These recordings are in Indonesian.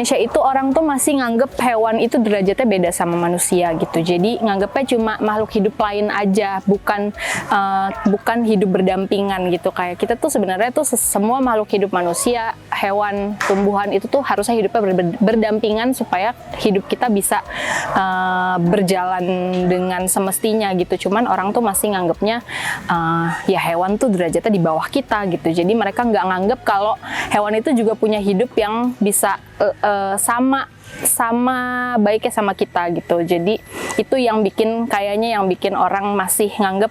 Indonesia itu orang tuh masih nganggep hewan itu derajatnya beda sama manusia gitu. Jadi nganggepnya cuma makhluk hidup lain aja, bukan hidup berdampingan gitu. Kayak kita tuh sebenarnya tuh semua makhluk hidup, manusia, hewan, tumbuhan itu tuh harusnya hidupnya berdampingan supaya hidup kita bisa berjalan dengan semestinya gitu. Cuman orang tuh masih nganggepnya ya hewan tuh derajatnya di bawah kita gitu. Jadi mereka nggak nganggep kalau hewan itu juga punya hidup yang bisa sama baiknya sama kita gitu. Jadi itu yang bikin orang masih nganggep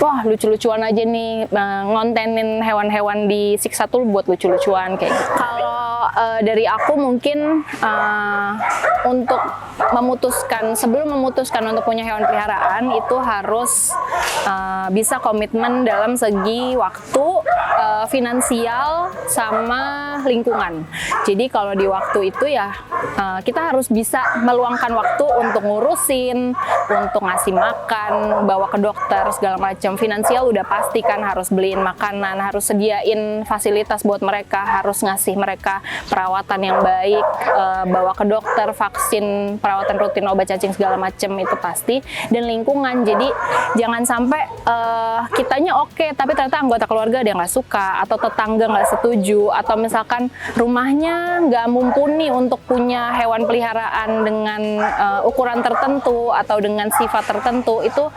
wah lucu-lucuan aja nih, ngontenin hewan-hewan disiksa tuh buat lucu-lucuan kayak gitu. Kalau dari aku mungkin untuk sebelum memutuskan untuk punya hewan peliharaan itu harus bisa komitmen dalam segi waktu, finansial, sama lingkungan. Jadi kalau di waktu itu ya kita harus bisa meluangkan waktu untuk ngurusin, untuk ngasih makan, bawa ke dokter segala macam. Finansial udah pasti kan, harus beliin makanan, harus sediain fasilitas buat mereka, harus ngasih mereka perawatan yang baik, bawa ke dokter, vaksin, perawatan rutin, obat cacing segala macam itu pasti. Dan lingkungan, jadi jangan sampai kitanya oke, tapi ternyata anggota keluarga ada yang nggak suka, atau tetangga nggak setuju, atau misalkan rumahnya nggak mumpuni untuk punya hewan peliharaan dengan ukuran tertentu atau dengan sifat tertentu. Itu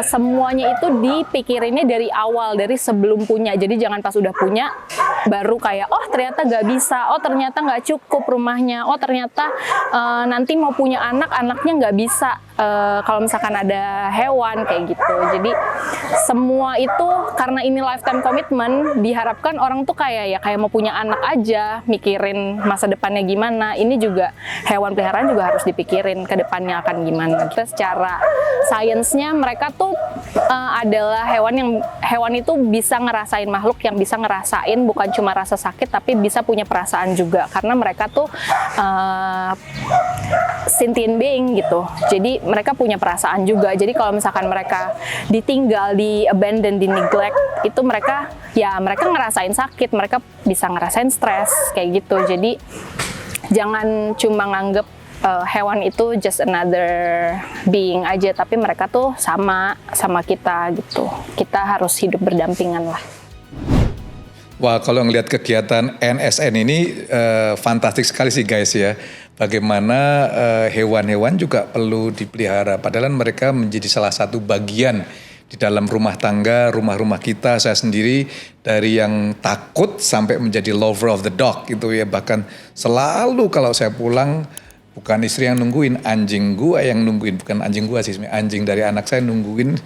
semuanya itu dipikirinnya dari awal, dari sebelum punya. Jadi jangan pas udah punya baru kayak oh ternyata nggak bisa, oh ternyata nggak cukup rumahnya, oh ternyata nanti mau punya anaknya nggak bisa kalau misalkan ada hewan kayak gitu. Jadi semua itu karena ini lifetime commitment, diharapkan orang tuh kayak mau punya anak aja, mikirin masa depannya gimana. Ini juga hewan peliharaan juga harus dipikirin ke depannya akan gimana. Kita secara sainsnya mereka tuh adalah hewan itu bisa ngerasain, makhluk yang bisa ngerasain bukan cuma rasa sakit tapi bisa punya perasaan juga, karena mereka tuh sentient being gitu. Jadi mereka punya perasaan juga. Jadi kalau misalkan mereka ditinggal, di abandon, di neglect, itu mereka ngerasain sakit, mereka bisa ngerasain stres kayak gitu. Jadi jangan cuma nganggep hewan itu just another being aja, tapi mereka tuh sama kita gitu. Kita harus hidup berdampingan lah. Wah, kalau ngelihat kegiatan NSN ini fantastik sekali sih guys ya. Bagaimana hewan-hewan juga perlu dipelihara. Padahal mereka menjadi salah satu bagian di dalam rumah tangga, rumah-rumah kita. Saya sendiri dari yang takut sampai menjadi lover of the dog gitu ya. Bahkan selalu kalau saya pulang, bukan istri yang nungguin, anjing gua yang nungguin. Bukan anjing gua sih, anjing dari anak saya nungguin.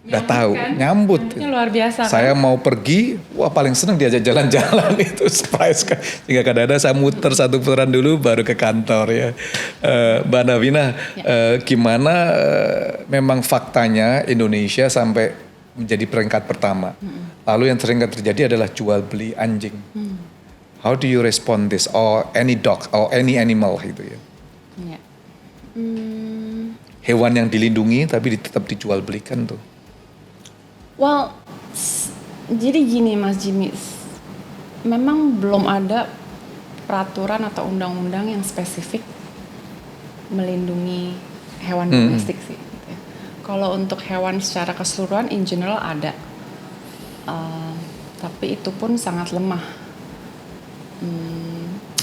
Udah tahu, kan? nyambut. Luar biasa. Saya kan? Mau pergi, wah paling seneng diajak jalan-jalan itu surprise kan. Sehingga kadang-kadang saya muter satu putaran dulu baru ke kantor ya. Mbak Navina, gimana memang faktanya Indonesia sampai menjadi peringkat pertama. Lalu yang sering terjadi adalah jual beli anjing. How do you respond this or any dog or any animal gitu ya? Hewan yang dilindungi tapi tetap dijual belikan tuh. Well, jadi gini Mas Jimmy, memang belum ada peraturan atau undang-undang yang spesifik melindungi hewan domestik sih. Gitu ya. Kalau untuk hewan secara keseluruhan in general ada, tapi itu pun sangat lemah,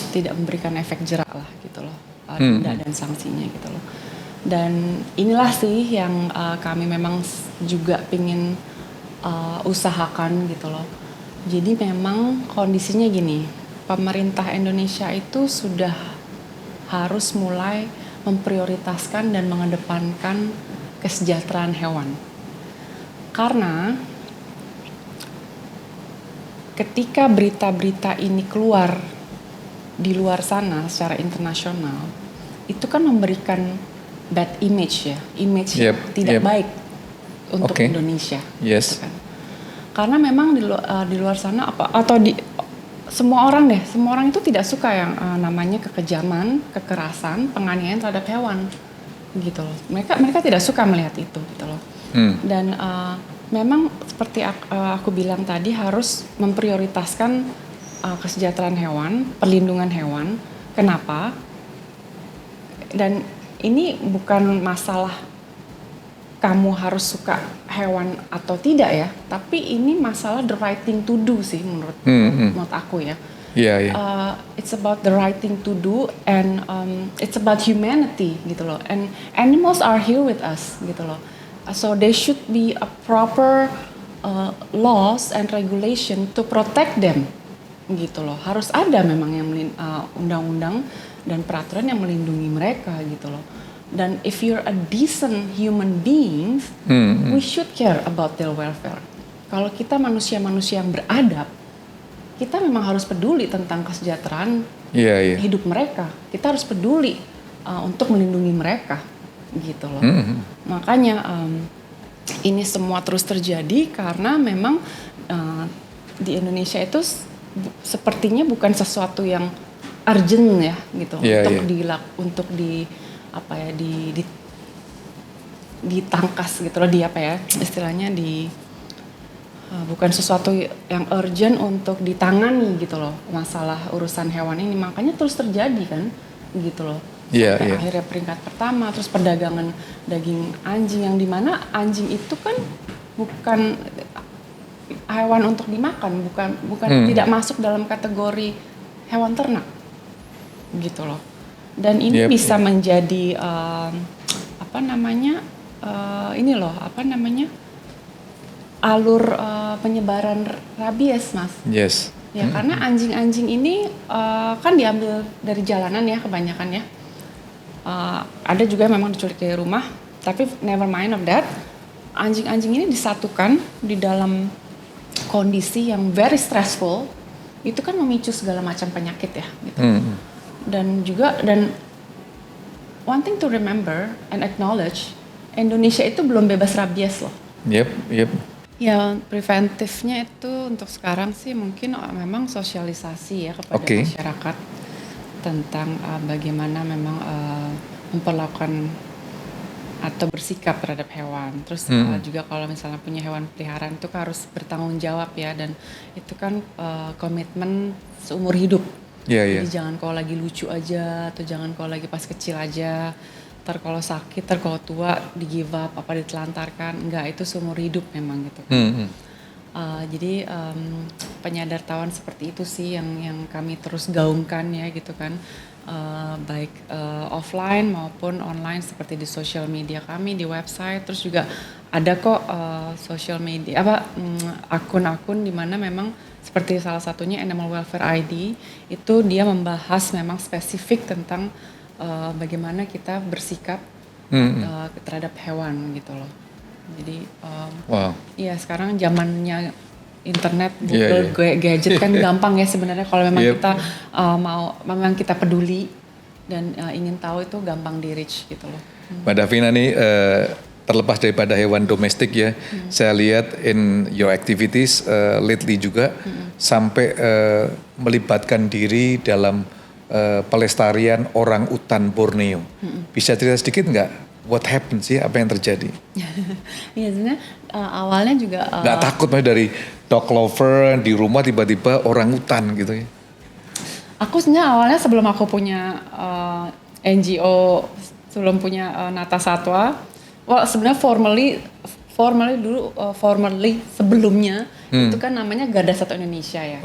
tidak memberikan efek jerak lah gitu loh, denda dan sanksinya gitu loh. Dan inilah sih yang kami memang juga pingin usahakan gitu loh. Jadi memang kondisinya gini, pemerintah Indonesia itu sudah harus mulai memprioritaskan dan mengedepankan kesejahteraan hewan. Karena ketika berita-berita ini keluar di luar sana secara internasional, itu kan memberikan bad image ya, yang tidak baik untuk Indonesia. Yes. Gitu kan. Karena memang di luar sana semua orang itu tidak suka yang namanya kekejaman, kekerasan, penganiayaan terhadap hewan, gitu loh. Mereka tidak suka melihat itu, gitu loh. Dan memang seperti aku bilang tadi harus memprioritaskan kesejahteraan hewan, perlindungan hewan, Kenapa? Dan ini bukan masalah kamu harus suka hewan atau tidak ya, tapi ini masalah the right thing to do sih menurut aku ya. Iya, iya. It's about the right thing to do and it's about humanity gitu loh. And animals are here with us gitu loh. So there should be a proper laws and regulation to protect them gitu loh. Harus ada memang yang undang-undang dan peraturan yang melindungi mereka gitu loh. Dan if you're a decent human being, we should care about their welfare. Kalau kita manusia-manusia yang beradab, kita memang harus peduli tentang kesejahteraan hidup mereka. Kita harus peduli untuk melindungi mereka, gitu loh. Makanya ini semua terus terjadi karena memang di Indonesia itu sepertinya bukan sesuatu yang urgent ya, gitu. Untuk ditangkas gitu loh, istilahnya bukan sesuatu yang urgent untuk ditangani gitu loh, masalah urusan hewan ini. Makanya terus terjadi kan gitu loh. Akhirnya peringkat pertama, terus perdagangan daging anjing, yang dimana anjing itu kan bukan hewan untuk dimakan, bukan tidak masuk dalam kategori hewan ternak gitu loh. Dan ini bisa menjadi alur penyebaran rabies, Mas. Yes. Ya, karena anjing-anjing ini kan diambil dari jalanan ya kebanyakan ya. Ada juga yang memang diculik dari rumah, tapi never mind of that. Anjing-anjing ini disatukan di dalam kondisi yang very stressful. Itu kan memicu segala macam penyakit ya gitu. Dan one thing to remember and acknowledge, Indonesia itu belum bebas rabies loh. Yep. Ya, preventifnya itu untuk sekarang sih mungkin memang sosialisasi ya kepada masyarakat tentang bagaimana memang memperlakukan atau bersikap terhadap hewan. Terus juga kalau misalnya punya hewan peliharaan itu harus bertanggung jawab ya, dan itu kan komitmen seumur hidup. Jadi jangan kalau lagi lucu aja, atau jangan kalau lagi pas kecil aja, ntar kalau sakit, ntar kalau tua di give up, apa ditelantarkan. Enggak, itu seumur hidup memang gitu kan. Jadi penyadartahuan seperti itu sih yang kami terus gaungkan ya gitu kan, baik offline maupun online, seperti di social media kami, di website. Terus juga ada kok social media akun-akun di mana memang seperti salah satunya Animal Welfare ID, itu dia membahas memang spesifik tentang bagaimana kita bersikap terhadap hewan gitu loh. Jadi ya sekarang zamannya internet, Google, gadget kan gampang ya sebenarnya, kalau memang kita memang kita peduli dan ingin tahu, itu gampang di reach gitu loh. Mbak Davina nih, terlepas daripada hewan domestik ya, saya lihat in your activities lately juga sampai melibatkan diri dalam pelestarian orang utan Borneo. Bisa cerita sedikit nggak? What happened sih? Apa yang terjadi? Iya, sebenarnya awalnya juga nggak takut dari dog lover di rumah tiba-tiba orang utan gitu ya? Aku sebenarnya awalnya sebelum aku punya NGO, sebelum punya Nata Satwa, sebenarnya formally sebelumnya itu kan namanya Garda Satwa Indonesia ya.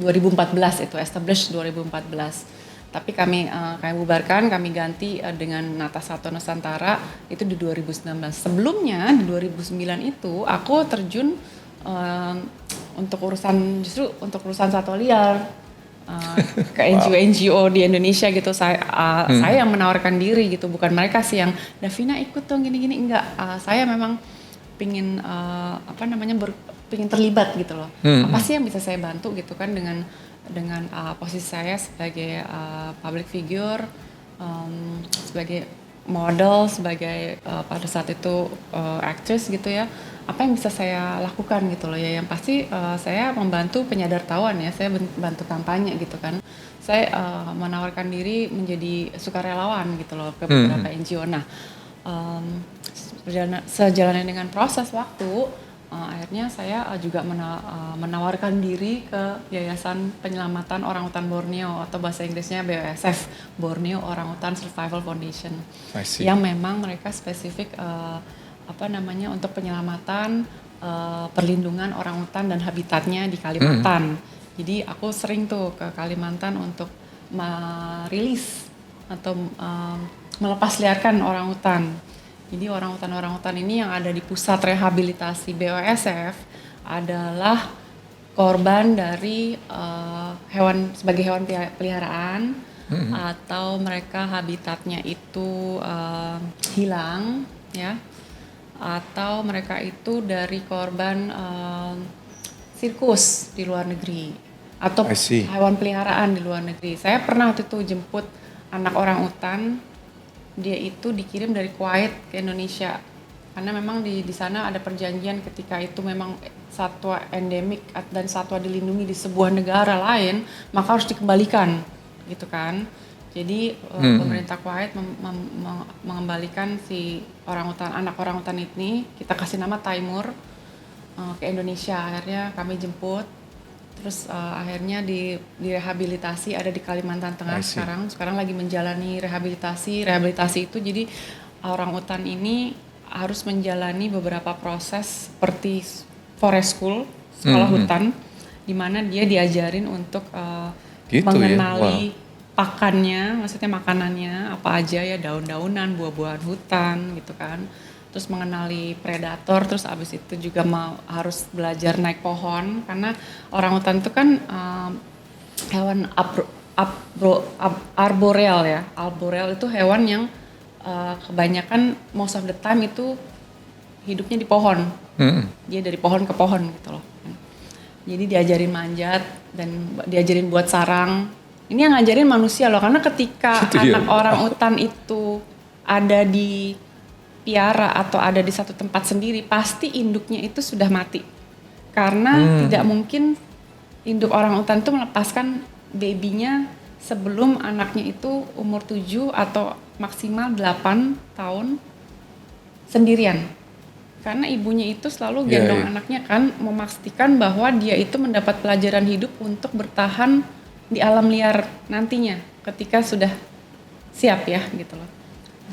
2014 itu established 2014. Tapi kami bubarkan, kami ganti dengan Nata Satwa Nusantara itu di 2019. Sebelumnya di 2009 itu aku terjun untuk urusan satwa liar ke NGO di Indonesia gitu. Saya yang menawarkan diri gitu, bukan mereka sih yang Davina ikut dong gini-gini, enggak. Saya memang pingin pingin terlibat gitu loh. Apa sih yang bisa saya bantu gitu kan dengan posisi saya sebagai public figure, sebagai model, sebagai pada saat itu actress gitu ya. Apa yang bisa saya lakukan gitu loh ya, yang pasti saya membantu penyadartahuan ya, saya bantu kampanye gitu kan. Saya menawarkan diri menjadi sukarelawan gitu loh ke beberapa NGO. Nah, sejalan dengan proses waktu, akhirnya saya juga menawarkan diri ke Yayasan Penyelamatan Orangutan Borneo atau bahasa Inggrisnya BOSF, Borneo Orangutan Survival Foundation, I see. yang memang mereka spesifik untuk penyelamatan, perlindungan orangutan dan habitatnya di Kalimantan. Jadi aku sering tuh ke Kalimantan untuk merilis atau melepas liarkan orangutan. Jadi orangutan ini yang ada di pusat rehabilitasi BOSF adalah korban dari sebagai hewan peliharaan atau mereka habitatnya itu hilang, ya, atau mereka itu dari korban sirkus di luar negeri atau I see. hewan peliharaan di luar negeri. Saya pernah waktu itu jemput anak orangutan. Dia itu dikirim dari Kuwait ke Indonesia karena memang di sana ada perjanjian ketika itu memang satwa endemik dan satwa dilindungi di sebuah negara lain, maka harus dikembalikan gitu kan. Jadi pemerintah Kuwait mengembalikan si anak orangutan ini, kita kasih nama Taimur, ke Indonesia. Akhirnya kami jemput, terus akhirnya direhabilitasi, ada di Kalimantan Tengah sekarang lagi menjalani rehabilitasi itu. Jadi orangutan ini harus menjalani beberapa proses seperti forest school, sekolah hutan, di mana dia diajarin untuk mengenali pakannya, maksudnya makanannya apa aja ya, daun-daunan, buah-buahan hutan gitu kan. Terus mengenali predator, terus abis itu juga harus belajar naik pohon karena orangutan itu kan hewan arboreal ya. Arboreal itu hewan yang kebanyakan most of the time itu hidupnya di pohon. Dia dari pohon ke pohon gitu loh. Jadi diajarin manjat dan diajarin buat sarang. Ini yang ngajarin manusia loh, karena ketika anak orangutan itu ada di piara atau ada di satu tempat sendiri, pasti induknya itu sudah mati. Karena tidak mungkin induk orangutan itu melepaskan babynya sebelum anaknya itu umur 7 atau maksimal 8 tahun sendirian. Karena ibunya itu selalu gendong anaknya kan, memastikan bahwa dia itu mendapat pelajaran hidup untuk bertahan di alam liar nantinya ketika sudah siap ya gitu loh.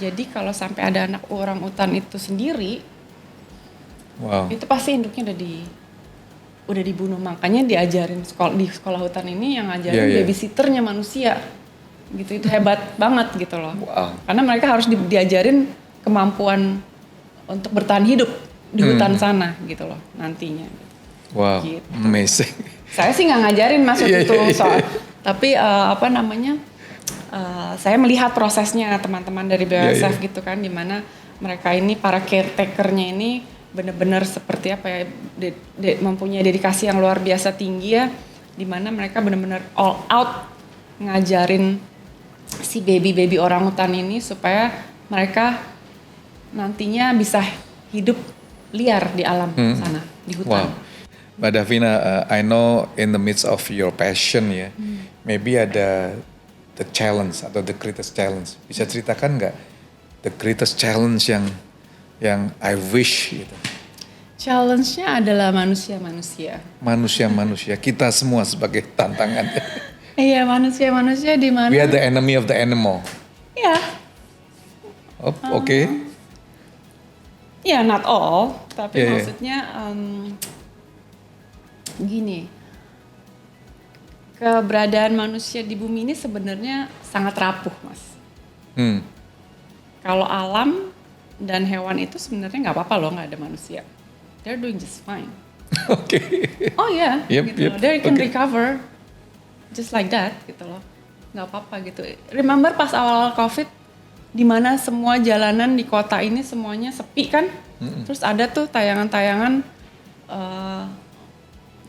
Jadi kalau sampai ada anak orangutan itu sendiri, itu pasti induknya udah dibunuh. Makanya diajarin di sekolah hutan ini yang ngajarin babysitternya manusia, gitu. Itu hebat banget gitu loh. Karena mereka harus diajarin kemampuan untuk bertahan hidup di hutan sana gitu loh nantinya. Wow, gitu. Amazing. Saya sih nggak ngajarin masuk itu soal, tapi saya melihat prosesnya teman-teman dari BOSF gitu kan, dimana mereka ini para caretakernya ini benar-benar seperti apa ya, mempunyai dedikasi yang luar biasa tinggi ya, dimana mereka benar-benar all out ngajarin si baby orangutan ini supaya mereka nantinya bisa hidup liar di alam sana, di hutan. Wow. Mbak Davina, I know in the midst of your passion ya, maybe ada the challenge atau the greatest challenge. Bisa ceritakan nggak the greatest challenge yang I wish gitu? Challenge-nya adalah manusia-manusia. Manusia-manusia, kita semua sebagai tantangan. Iya, manusia-manusia di mana? We are the enemy of the animal. Iya. Oke. Ya, not all, tapi maksudnya gini, keberadaan manusia di bumi ini sebenarnya sangat rapuh, Mas. Kalau alam dan hewan itu sebenarnya nggak apa-apa loh, nggak ada manusia. They're doing just fine. Oke. Oh ya, gitu loh. They can recover just like that, gitu loh. Nggak apa-apa gitu. Remember pas awal-awal COVID, di mana semua jalanan di kota ini semuanya sepi kan? Terus ada tuh tayangan-tayangan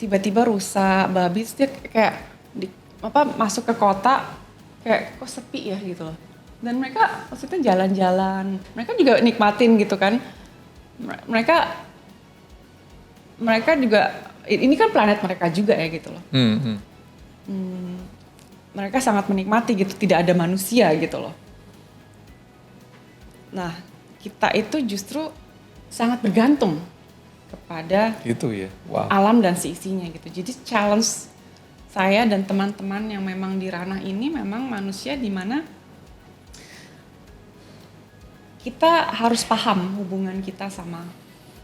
tiba-tiba rusak, babi, dia kayak masuk ke kota kayak kok sepi ya gitu loh. Dan mereka maksudnya jalan-jalan, mereka juga nikmatin gitu kan. Mereka juga, ini kan planet mereka juga ya gitu loh. Mereka sangat menikmati gitu, tidak ada manusia gitu loh. Nah, kita itu justru sangat bergantung kepada Gitu ya. Wow. alam dan seisinya gitu. Jadi challenge saya dan teman-teman yang memang di ranah ini memang manusia di mana kita harus paham hubungan kita sama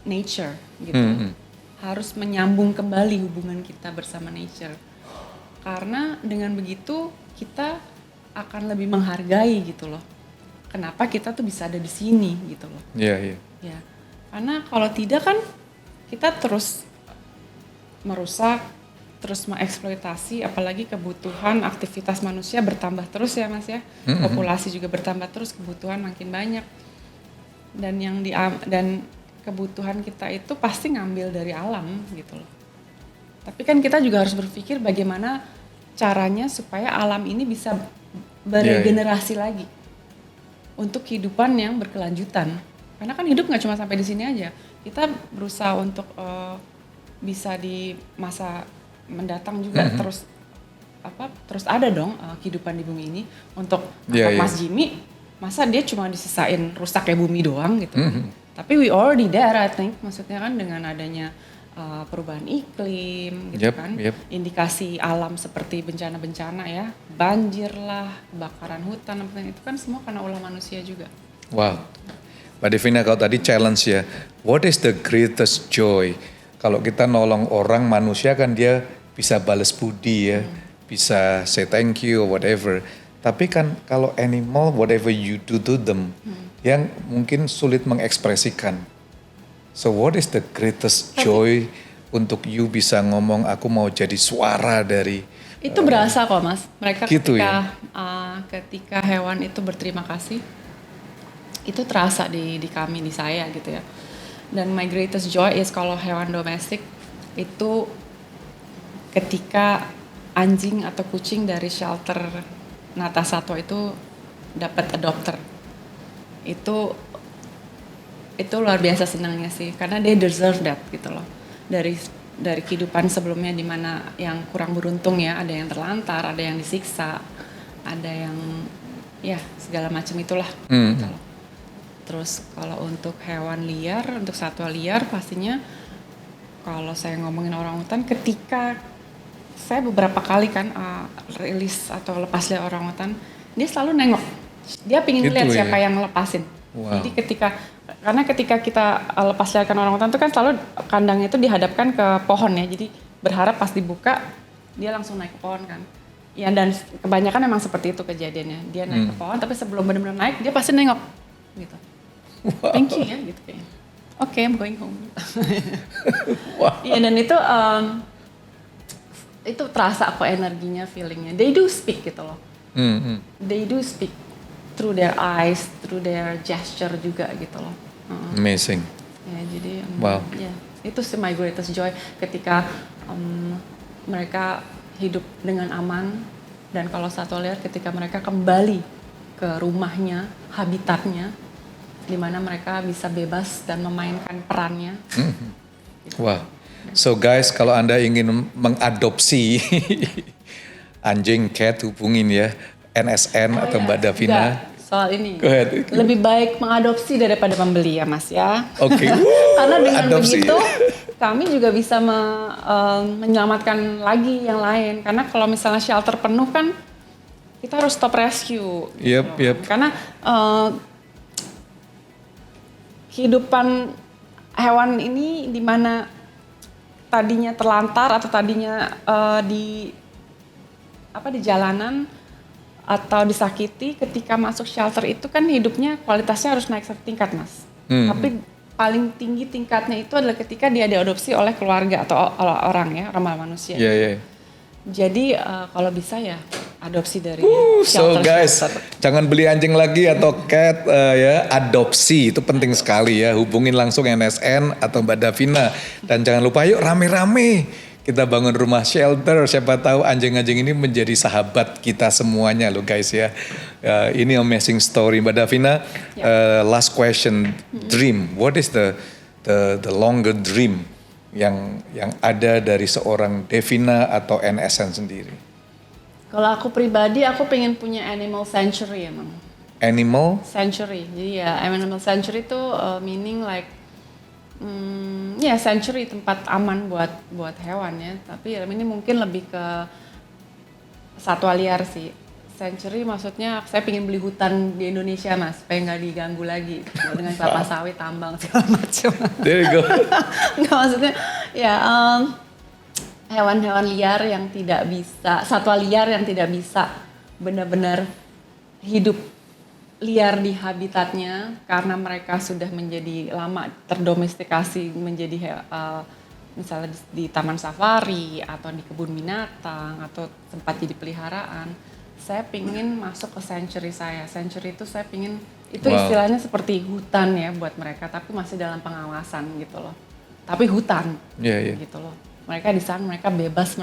nature gitu. Harus menyambung kembali hubungan kita bersama nature. Karena dengan begitu kita akan lebih menghargai gitu loh. Kenapa kita tuh bisa ada di sini gitu loh. Iya, iya. Ya. Karena kalau tidak kan kita terus merusak, terus mengeksploitasi, apalagi kebutuhan aktivitas manusia bertambah terus ya Mas ya. Populasi juga bertambah terus, kebutuhan makin banyak. Dan kebutuhan kita itu pasti ngambil dari alam gitu loh. Tapi kan kita juga harus berpikir bagaimana caranya supaya alam ini bisa beregenerasi lagi untuk kehidupan yang berkelanjutan. Karena kan hidup nggak cuma sampai di sini aja. Kita berusaha untuk bisa di masa mendatang juga terus ada dong kehidupan di bumi ini untuk Mas Jimmy. Masa dia cuma disisain rusak kayak bumi doang gitu. Tapi we already there I think. Maksudnya kan dengan adanya perubahan iklim gitu kan. Indikasi alam seperti bencana-bencana ya. Banjir lah, kebakaran hutan, itu kan semua karena ulah manusia juga. Wow. Mbak Devina, kalau tadi challenge ya, what is the greatest joy? Kalau kita nolong orang, manusia kan dia bisa balas budi ya, bisa say thank you or whatever. Tapi kan kalau animal, whatever you do to them, yang mungkin sulit mengekspresikan. So what is the greatest joy untuk you bisa ngomong, aku mau jadi suara dari... Itu berasa kok Mas, mereka gitu ketika hewan itu berterima kasih, itu terasa di kami, di saya gitu ya. Dan my greatest joy is kalau hewan domestik itu ketika anjing atau kucing dari shelter Nata Satwa itu dapat adopter. Itu luar biasa senangnya sih, karena they deserve that gitu loh. Dari kehidupan sebelumnya di mana yang kurang beruntung ya, ada yang terlantar, ada yang disiksa, ada yang ya segala macam itulah. Gitu loh. Terus kalau untuk hewan liar, untuk satwa liar pastinya kalau saya ngomongin orangutan, ketika saya beberapa kali kan rilis atau lepas liar orangutan, dia selalu nengok. Dia pingin gitu lihat ya? siapa yang ngelepasin. Wow. Jadi karena ketika kita lepas liarkan orangutan itu kan selalu kandangnya itu dihadapkan ke pohon ya. Jadi berharap pas dibuka dia langsung naik ke pohon kan. Ya dan kebanyakan memang seperti itu kejadiannya. Dia naik ke pohon tapi sebelum benar-benar naik dia pasti nengok gitu. Wow. Thank you ya gitu kayaknya. Oke, I'm going home. Wow. Iya dan itu terasa kok energinya, feelingnya. They do speak gitu loh. They do speak through their eyes, through their gesture juga gitu loh. Amazing. Ya jadi Wow. ya itu sih my greatest joy ketika mereka hidup dengan aman, dan kalau satwa liar ketika mereka kembali ke rumahnya, habitatnya, di mana mereka bisa bebas dan memainkan perannya. Wow. So guys, kalau Anda ingin mengadopsi anjing, cat, hubungin ya NSN atau Mbak Davina. Soal ini, Go ahead. lebih baik mengadopsi daripada membeli ya Mas ya. Oke. Karena dengan Adopsi. begitu kami juga bisa menyelamatkan lagi yang lain. Karena kalau misalnya shelter penuh kan kita harus stop rescue. Yep. Karena kehidupan hewan ini di mana tadinya terlantar atau tadinya di jalanan atau disakiti, ketika masuk shelter itu kan hidupnya kualitasnya harus naik satu tingkat Mas. Tapi paling tinggi tingkatnya itu adalah ketika dia diadopsi oleh keluarga atau orang ya, orang manusia. Iya. Jadi kalau bisa ya adopsi dari So guys, shelter. jangan beli anjing lagi atau cat ya, adopsi itu penting sekali ya. Hubungin langsung NSN atau Mbak Davina, dan jangan lupa yuk rame-rame kita bangun rumah shelter. Siapa tahu anjing-anjing ini menjadi sahabat kita semuanya loh guys ya. Ini amazing story Mbak Davina. Last question, dream. What is the longer dream yang ada dari seorang Devina atau NSN sendiri? Kalau aku pribadi, aku pengen punya animal sanctuary emang. Animal? Sanctuary, jadi ya animal sanctuary itu meaning like Ya sanctuary, tempat aman buat hewan ya. Tapi ini mungkin lebih ke satwa liar sih. Sanctuary maksudnya saya pengen beli hutan di Indonesia mas, supaya nggak diganggu lagi dengan kelapa sawit, tambang segala macam. There you go. Nggak, maksudnya ya hewan-hewan liar yang tidak bisa, satwa liar yang tidak bisa benar-benar hidup liar di habitatnya karena mereka sudah menjadi lama terdomestikasi menjadi misalnya di taman safari atau di kebun binatang atau tempat jadi peliharaan. Saya pingin masuk ke sanctuary saya. Sanctuary itu saya pingin, itu istilahnya seperti hutan ya buat mereka, tapi masih dalam pengawasan gitu loh. Tapi hutan gitu loh. Mereka di sana, mereka bebas,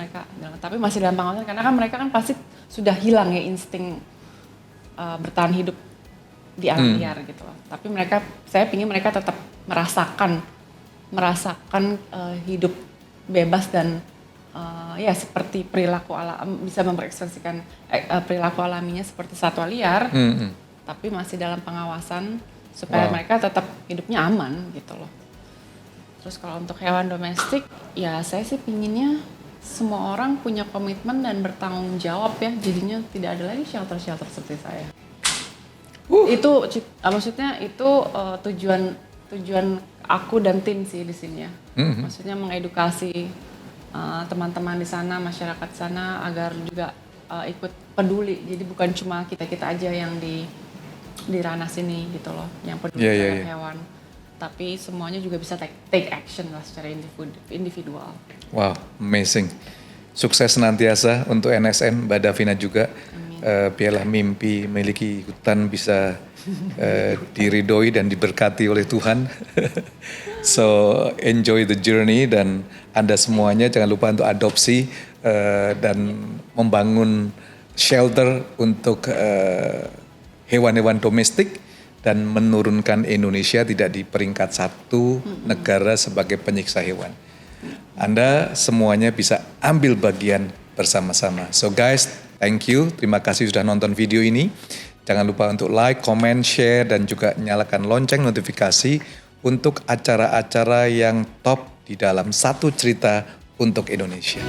tapi masih dalam pengawasan karena kan mereka kan pasti sudah hilang ya insting bertahan hidup di alam liar gitu loh. Tapi saya pingin mereka tetap merasakan hidup bebas dan ya seperti perilaku bisa mengekspresikan perilaku alaminya seperti satwa liar, tapi masih dalam pengawasan supaya mereka tetap hidupnya aman gitu loh. Terus kalau untuk hewan domestik, ya saya sih pinginnya semua orang punya komitmen dan bertanggung jawab ya, jadinya tidak ada lagi shelter-shelter seperti saya. Itu maksudnya itu tujuan aku dan tim sih di sini ya. Maksudnya mengedukasi teman-teman di sana, masyarakat di sana agar juga ikut peduli. Jadi bukan cuma kita-kita aja yang di ranah sini gitu loh, yang peduli terhadap hewan. Tapi semuanya juga bisa take action lah secara individual. Wow, amazing. Sukses senantiasa untuk NSN, Mbak Davina juga. Biarlah mimpi memiliki hutan bisa diridhoi dan diberkati oleh Tuhan. So enjoy the journey dan Anda semuanya jangan lupa untuk adopsi dan membangun shelter untuk hewan-hewan domestik dan menurunkan Indonesia tidak di peringkat 1 negara sebagai penyiksa hewan. Anda semuanya bisa ambil bagian bersama-sama. So guys, thank you. Terima kasih sudah nonton video ini. Jangan lupa untuk like, comment, share, dan juga nyalakan lonceng notifikasi untuk acara-acara yang top di dalam Satu Cerita untuk Indonesia.